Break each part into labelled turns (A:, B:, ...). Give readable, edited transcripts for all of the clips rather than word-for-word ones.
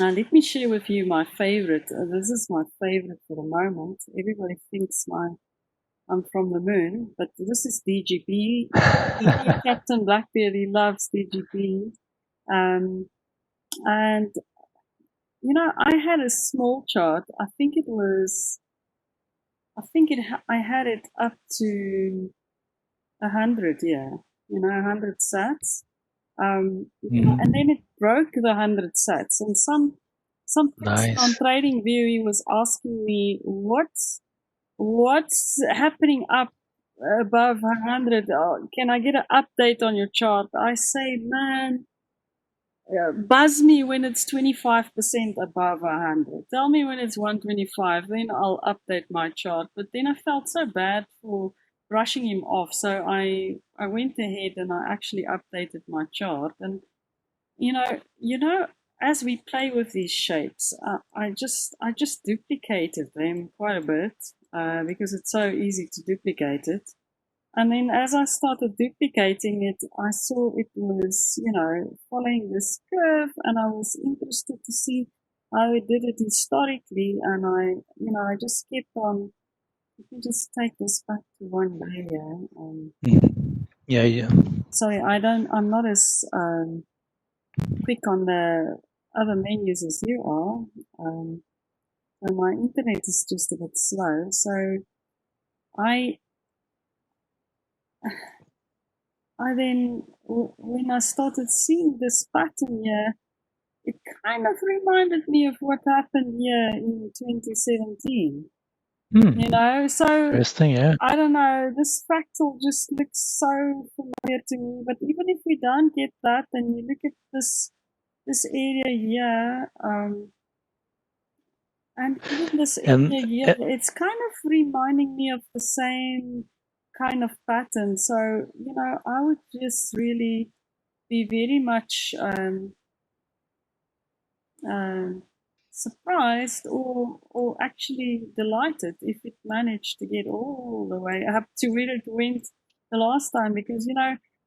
A: Now, let me share with you my favorite. This is my favorite for the moment. Everybody thinks I'm from the moon, but this is DGP. Captain Blackbeard, he loves DGP. And, I had a small chart. I had it up to 100, 100 sats. And then it broke the 100 sats. And some person on Tradingview, he was asking me, what's happening up above 100? Can I get an update on your chart? I say, man, buzz me when it's 25% above 100. Tell me when it's 125, then I'll update my chart. But then I felt so bad for brushing him off, so I went ahead and I actually updated my chart. And as we play with these shapes, I just duplicated them quite a bit because it's so easy to duplicate it. And then as I started duplicating it, I saw it was, following this curve, and I was interested to see how it did it historically. And I just kept on. Let me just take this back to one layer.
B: Yeah.
A: Sorry, I'm not as quick on the other menus as you are. And my internet is just a bit slow. So I then, when I started seeing this pattern here, it kind of reminded me of what happened here in 2017. So
B: interesting, yeah.
A: I don't know, this fractal just looks so familiar to me. But even if we don't get that, and you look at this area here, and even this area here, it's kind of reminding me of the same kind of pattern. So, I would just really be very much surprised or actually delighted if it managed to get all the way up to where it went the last time. Because,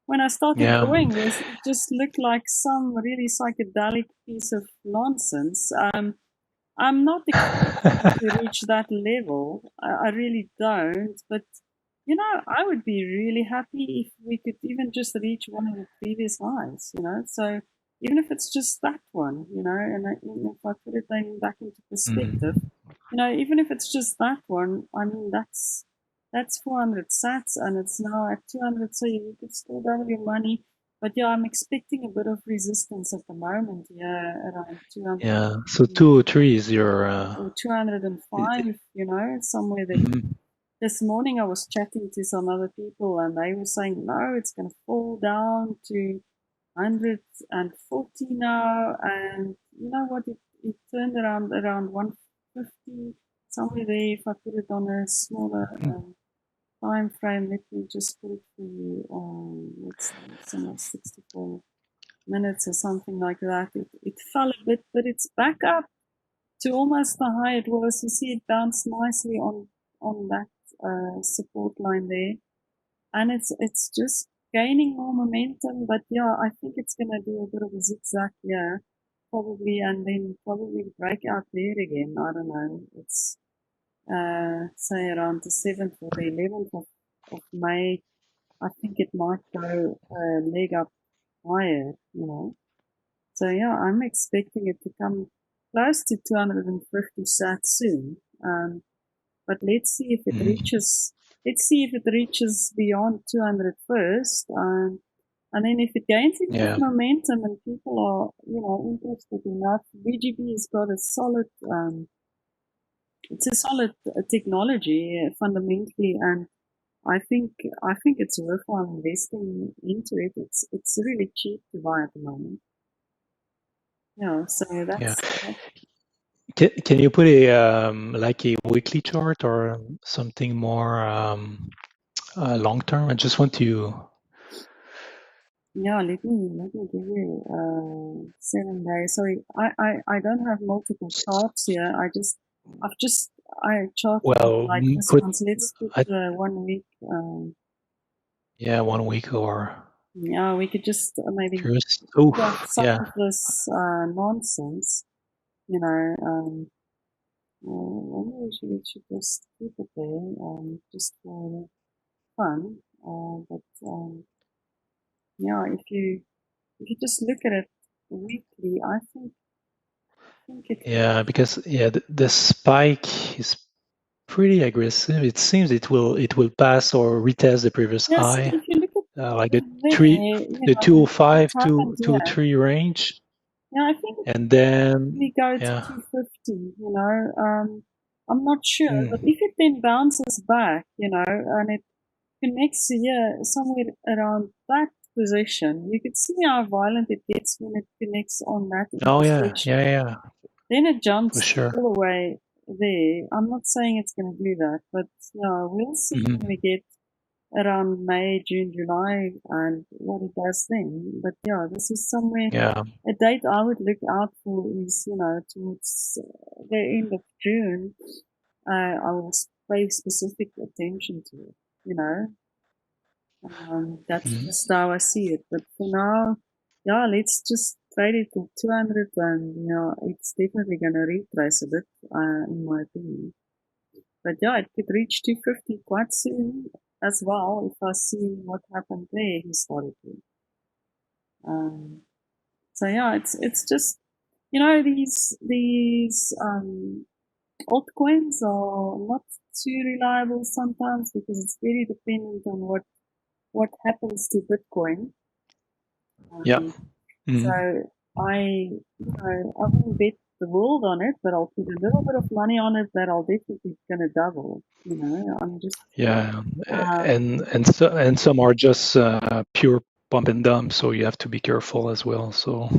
A: when I started doing this, it just looked like some really psychedelic piece of nonsense. I'm not expecting to reach that level. I really don't. But, I would be really happy if we could even just reach one of the previous highs, So even if it's just that one, and if I put it then back into perspective, even if it's just that one, I mean, that's 400 sats and it's now at 200, so you could still double your money. But yeah, I'm expecting a bit of resistance at the moment. Yeah, around 200.
B: Yeah, so 203 is your.
A: Or 205, somewhere there. This morning I was chatting to some other people and they were saying, no, it's going to fall down to 140 now. And you know what? It turned around 150, somewhere there. If I put it on a smaller time frame, let me just put it for you. Let's say 64 minutes or something like that. It fell a bit, but it's back up to almost the high it was. You see it bounce nicely on that support line there, and it's just gaining more momentum. But yeah, I think it's gonna do a bit of a zigzag here, probably, and then probably break out there again. I don't know. It's say around the 7th or the 11th of May. I think it might go a leg up higher, So yeah, I'm expecting it to come close to 250 sats soon. But let's see if it reaches. Let's see if it reaches beyond 200 first, and then if it gains enough momentum and people are, interested enough. BGB has got a solid. It's a solid technology fundamentally, and I think it's worthwhile investing into it. It's really cheap to buy at the moment. Yeah, so that's.
B: Yeah. Can you put a like a weekly chart or something more long term? I just want to.
A: Yeah, let me give you 7 days. Sorry, I don't have multiple charts here. I charted like this one. So let's put 1 week.
B: Yeah, 1 week or.
A: Yeah, we could just maybe
B: some
A: of this nonsense. you know, maybe we should just keep it there, just for fun. But yeah, if you just look at it weekly, I think it
B: Yeah, because the spike is pretty aggressive. It seems it will pass or retest the previous
A: yeah. See,
B: high,
A: if you look at
B: like
A: there,
B: the
A: what's
B: 205 to
A: happened here.
B: 3 range,
A: Yeah, I think
B: and then
A: we go to
B: yeah,
A: 250. I'm not sure, but
B: mm,
A: if it then bounces back, and it connects here somewhere around that position, you could see how violent it gets when it connects on that
B: oh yeah,
A: intersection.
B: yeah, yeah,
A: Then it
B: for
A: jumps
B: sure.
A: all the way there. I'm not saying it's going to do that, but yeah, we'll see when
B: Hmm.
A: we get around May, June, July, and what it does then. But yeah, this is somewhere
B: Yeah.
A: a date I would look out for is, towards the end of June. I will pay specific attention to it. You know, that's
B: Mhm.
A: just how I see it. But for now, yeah, let's just trade it to 200, and it's definitely gonna retrace a bit, in my opinion. But yeah, it could reach 250 quite soon as well if I see what happened there historically. Um, so yeah, it's just these altcoins are not too reliable sometimes because it's very dependent on what happens to Bitcoin.
B: Yeah.
A: Um, so
B: Mhm.
A: I won't bet the world on it, but I'll put a little bit of money on it that I'll definitely gonna double. I'm just
B: Yeah.
A: uh,
B: And some are just pure pump and dump, so you have to be careful as well. So